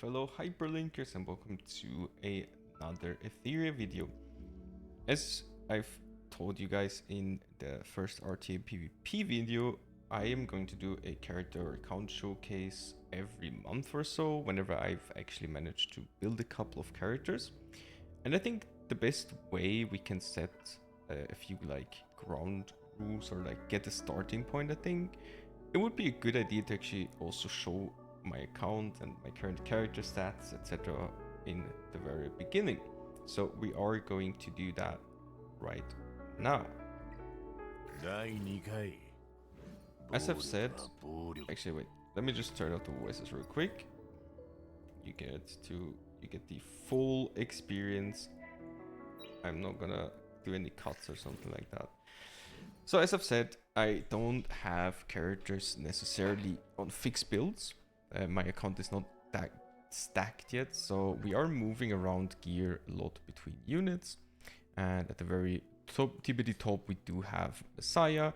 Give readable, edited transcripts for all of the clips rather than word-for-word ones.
fellow hyperlinkers, and welcome to another Etheria video. As I've told you guys in the first RTA PvP video, I am going to do a character account showcase every month or so, whenever I've actually managed to build a couple of characters. And I think the best way we can set a few like ground rules or like get a starting point, I think it would be a good idea to actually also show my account and my current character stats, etc. in the very beginning. So we are going to do that right now. As I've said, actually wait, let me just turn out the voices real quick. You get the full experience. I'm not gonna do any cuts or something like that. So as I've said, I don't have characters necessarily on fixed builds. My account is not that stacked yet, so we are moving around gear a lot between units. And at the very tippity top, we do have Messiah.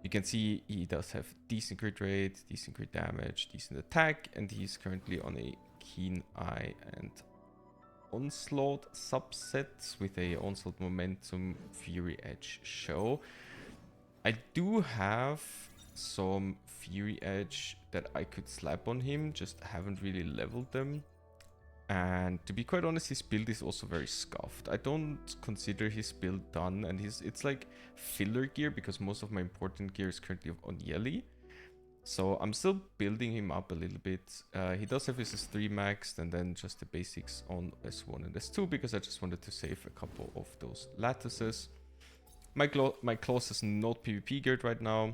You can see he does have decent crit rate, decent crit damage, decent attack, and he's currently on a Keen Eye and Onslaught subset with a Onslaught Momentum Fury Edge show. I do have some Fury Edge that I could slap on him, just haven't really leveled them. And to be quite honest, his build is also very scuffed. I don't consider his build done, and it's like filler gear because most of my important gear is currently on Yelly. So I'm still building him up a little bit. He does have his S3 maxed and then just the basics on S1 and S2 because I just wanted to save a couple of those lattices. My claws is not PvP geared right now,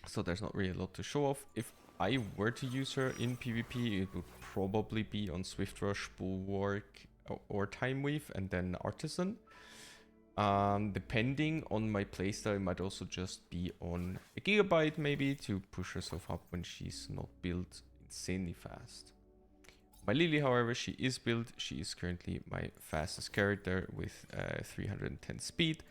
so there's not really a lot to show off. If I were to use her in PvP, it would probably be on Swift Rush, Bulwark, or Time Weave, and then Artisan. Depending on my playstyle, it might also just be on a Gigabyte maybe to push herself up when she's not built insanely fast. My Lily, however, she is built. She is currently my fastest character with 310 speed.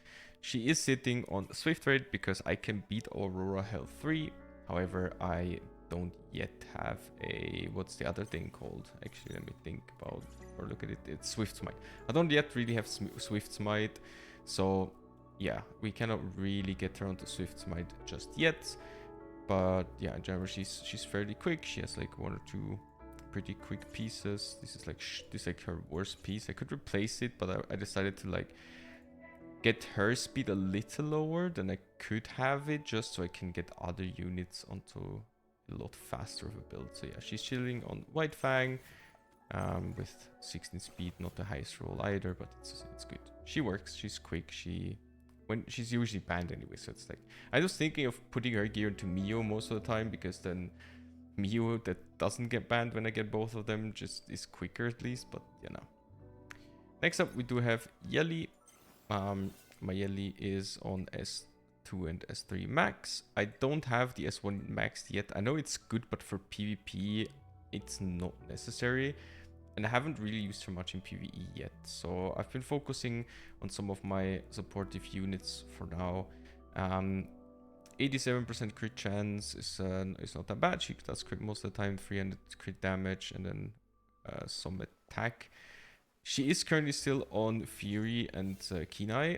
She is sitting on Swift Rate because I can beat Aurora Health 3. However, I don't yet have a... what's the other thing called? Actually, let me think about or look at it. It's Swift Smite. I don't yet really have Swift Smite. So, yeah, we cannot really get her onto Swift Smite just yet. But, yeah, in general, she's fairly quick. She has like one or two pretty quick pieces. This is like her worst piece. I could replace it, but I decided to like get her speed a little lower than I could have it, just so I can get other units onto a lot faster of a build. So yeah, she's chilling on White Fang with 16 speed, not the highest roll either, but it's good. She works, she's quick, she's usually banned anyway, so it's like I was thinking of putting her gear into Mio most of the time, because then Mio that doesn't get banned when I get both of them just is quicker at least, but you know. Next up we do have Yelly. My Yelly is on S2 and S3 max. I don't have the S1 maxed yet. I know it's good, but for PvP it's not necessary. And I haven't really used her much in PvE yet. So I've been focusing on some of my supportive units for now. 87% crit chance is not that bad. She does crit most of the time, 300 crit damage, and then some attack. She is currently still on Fury and Kenai.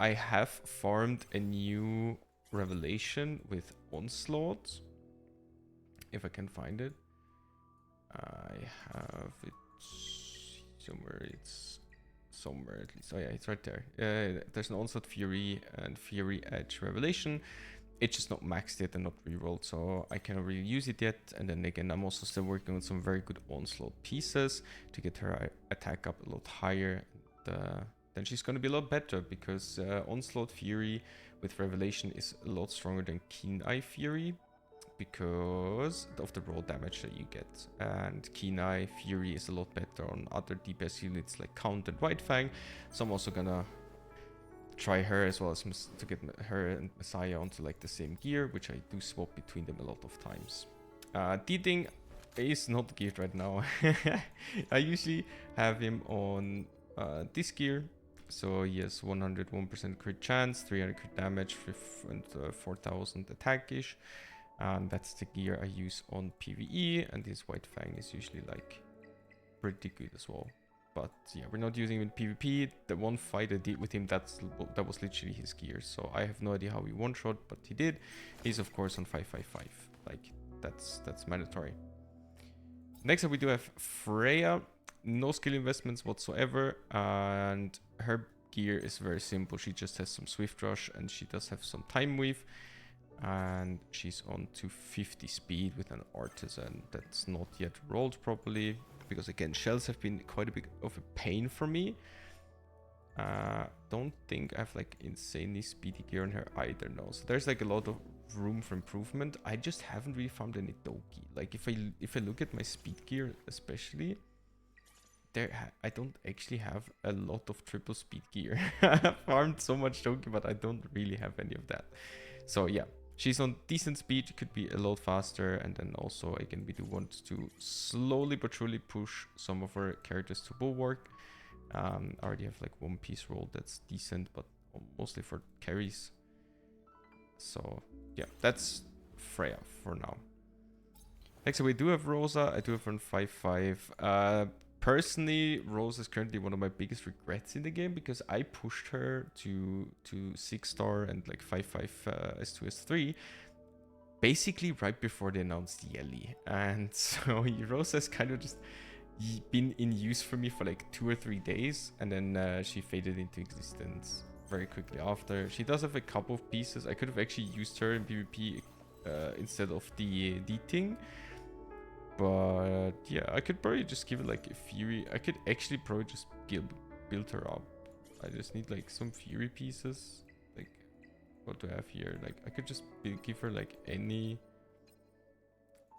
I have farmed a new revelation with Onslaught. If I can find it. I have it somewhere. It's somewhere at least. Oh yeah, it's right there. There's an Onslaught Fury and Fury Edge revelation. It's just not maxed yet and not rerolled, so I cannot really use it yet. And then again, I'm also still working on some very good Onslaught pieces to get her attack up a lot higher. Then she's going to be a lot better, because Onslaught Fury with Revelation is a lot stronger than Keen Eye Fury because of the roll damage that you get. And Keen Eye Fury is a lot better on other DPS units like Count and White Fang, so I'm also gonna try her as well as to get her and Messiah onto like the same gear, which I do swap between them a lot of times. Deeding is not geared right now. I usually have him on this gear, so he has 101% crit chance, 300 crit damage, and 4000 attack-ish. And that's the gear I use on PvE, and this White Fang is usually like pretty good as well. But yeah, we're not using him in PvP. The one fight I did with him, that was literally his gear. So I have no idea how he one-shot, but he did. He's of course on 555. Like that's mandatory. Next up we do have Freya. No skill investments whatsoever, and her gear is very simple. She just has some Swift Rush, and she does have some Time Weave, and she's on 250 speed with an Artisan that's not yet rolled properly, because again, shells have been quite a bit of a pain for me. Don't think I have like insanely speedy gear on her either, no. So there's like a lot of room for improvement. I just haven't really found any Doki. Like if I look at my speed gear especially, I don't actually have a lot of triple speed gear. I farmed so much Doki, but I don't really have any of that. So yeah, she's on decent speed. She could be a lot faster. And then also, again, we do want to slowly but surely push some of our characters to Bulwark. I already have like one piece roll that's decent, but mostly for carries. So yeah, that's Freya for now. Next we do have Rosa. I do have on 5-5. Personally, Rose is currently one of my biggest regrets in the game, because I pushed her to 6-star and like 5-5 S2 S3 basically right before they announced Yelly, and so Rose has kind of just been in use for me for like 2 or 3 days, and then she faded into existence very quickly after. She does have a couple of pieces. I could have actually used her in PvP instead of the thing. But yeah, I could probably just give it like a Fury. I could actually probably just build her up. I just need like some Fury pieces. Like, what do I have here? Like, I could just give her like any.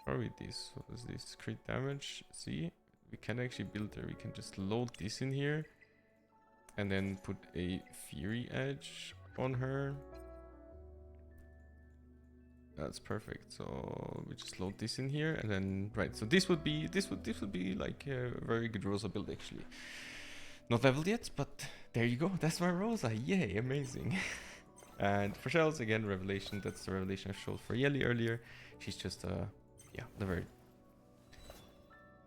Probably this. What is this? Crit damage. See, we can actually build her. We can just load this in here, and then put a Fury Edge on her. That's perfect. So we just load this in here, and then right. So this would be like a very good Rosa build actually. Not leveled yet, but there you go. That's my Rosa. Yay, amazing. And for shells again, Revelation. That's the Revelation I showed for Yelly earlier. She's just yeah, the very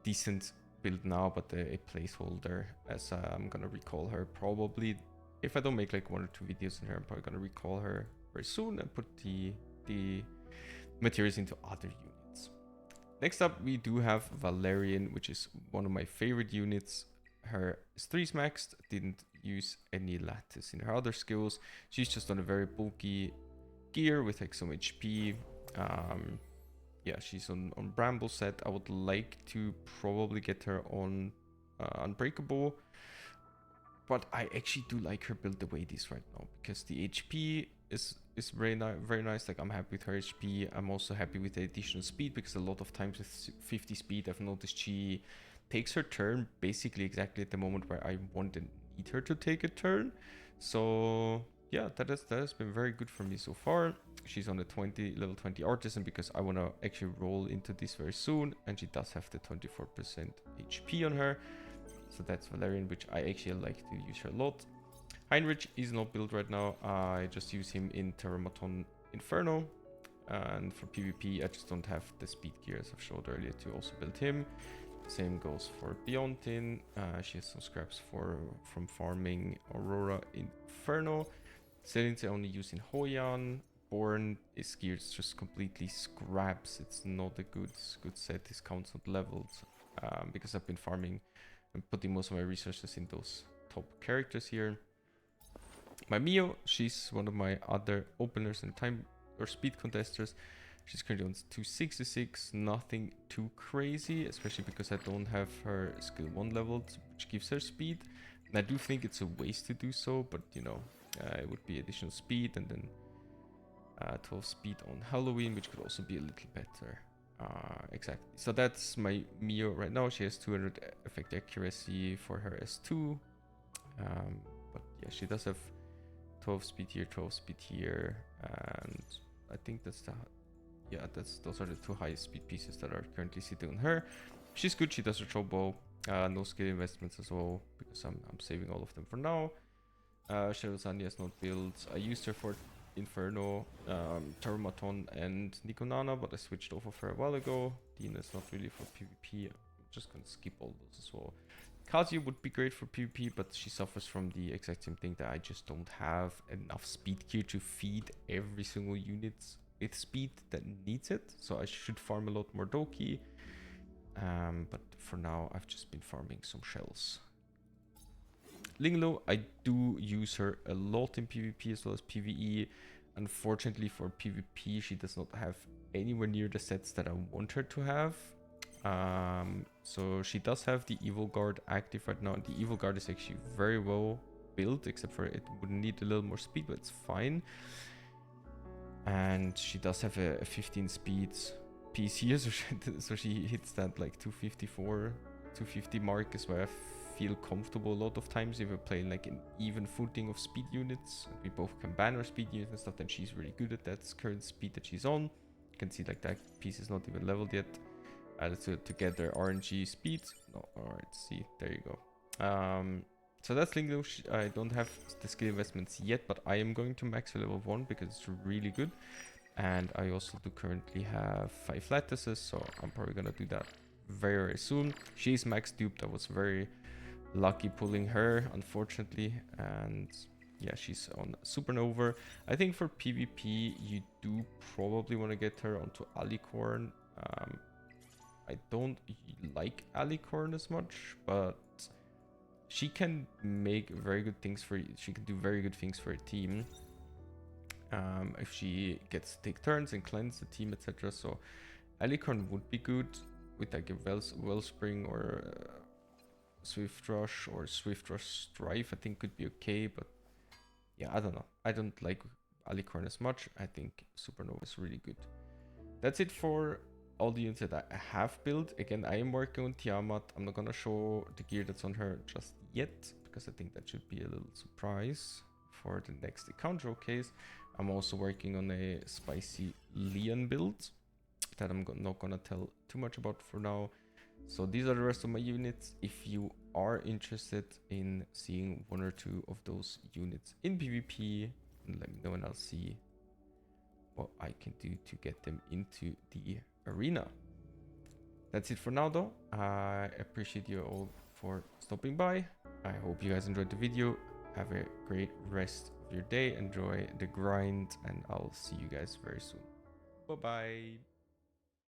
decent build now, but a placeholder, as I'm gonna recall her probably. If I don't make like 1 or 2 videos in her, I'm probably gonna recall her very soon and put the materials into other units. Next up, we do have Valerian, which is one of my favorite units. Her S3's maxed, didn't use any lattice in her other skills. She's just on a very bulky gear with like some HP. Yeah, she's on Bramble set. I would like to probably get her on Unbreakable, but I actually do like her build the way it is right now, because the HP is very nice. Like, I'm happy with her HP. I'm also happy with the additional speed, because a lot of times with 50 speed, I've noticed she takes her turn basically exactly at the moment where I want and need her to take a turn. So yeah, that has been very good for me so far. She's on the level 20 Artisan, because I want to actually roll into this very soon, and she does have the 24% HP on her. So that's Valerian, which I actually like to use her a lot. Heinrich is not built right now. I just use him in Terramaton Inferno, and for PvP I just don't have the speed gear, as I've showed earlier, to also build him. Same goes for Beyontin. She has some scraps from farming Aurora Inferno. Selin's I only use in Hoyan. Born is geared just completely scraps. It's not a good set. His count's not leveled, because I've been farming and putting most of my resources in those top characters here. My Mio, she's one of my other openers and time or speed contesters. She's currently on 266, nothing too crazy, especially because I don't have her skill 1 leveled, which gives her speed. And I do think it's a waste to do so, but you know, it would be additional speed, and then 12 speed on Halloween, which could also be a little better. Exactly. So that's my Mio right now. She has 200 effect accuracy for her S2. But yeah, she does have 12 speed here, 12 speed here, and I think that's those are the 2 highest speed pieces that are currently sitting on her. She's good. She does her throw bow. No skill investments as well, because I'm saving all of them for now. Shadow Sanya is not built. I used her for Inferno, Terramaton, and Nikonana, but I switched off of her a while ago. Dina is not really for PvP. I'm just gonna skip all those as well. Kazuya would be great for PvP, but she suffers from the exact same thing that I just don't have enough speed gear to feed every single unit with speed that needs it. So I should farm a lot more Doki. But for now, I've just been farming some shells. Linglo, I do use her a lot in PvP as well as PvE. Unfortunately for PvP, she does not have anywhere near the sets that I want her to have. So she does have the Evil Guard active right now. The Evil Guard is actually very well built, except for it would need a little more speed, but it's fine. And she does have a 15 speeds piece here, so she hits that like 254, 250 mark is where I feel comfortable a lot of times. If we're playing like an even footing of speed units, we both can ban our speed units and stuff, then she's really good at that current speed that she's on. You can see like that piece is not even leveled yet. To get their RNG speed. No, alright, see, there you go. So that's Linglo. I don't have the skill investments yet, but I am going to max for level 1 because it's really good. And I also do currently have 5 lattices, so I'm probably gonna do that very, very soon. She's max duped. I was very lucky pulling her, unfortunately. And yeah, she's on Supernova. I think for PvP, you do probably want to get her onto Alicorn. I don't like Alicorn as much, but she can make very good things for you. She can do very good things for a team. If she gets to take turns and cleanse the team, etc. So Alicorn would be good with like a Wellspring or Swift Rush or Swift Rush Strife. I think could be okay, but yeah, I don't know. I don't like Alicorn as much. I think Supernova is really good. That's it for all the units that I have built. Again, I am working on Tiamat. I'm not gonna show the gear that's on her just yet, because I think that should be a little surprise for the next account showcase. I'm also working on a spicy Leon build that I'm not gonna tell too much about for now. So these are the rest of my units. If you are interested in seeing 1 or 2 of those units in PvP, let me know and I'll see what I can do to get them into the arena. That's it for now though. I appreciate you all for stopping by. I hope you guys enjoyed the video. Have a great rest of your day. Enjoy the grind and I'll see you guys very soon. Bye bye.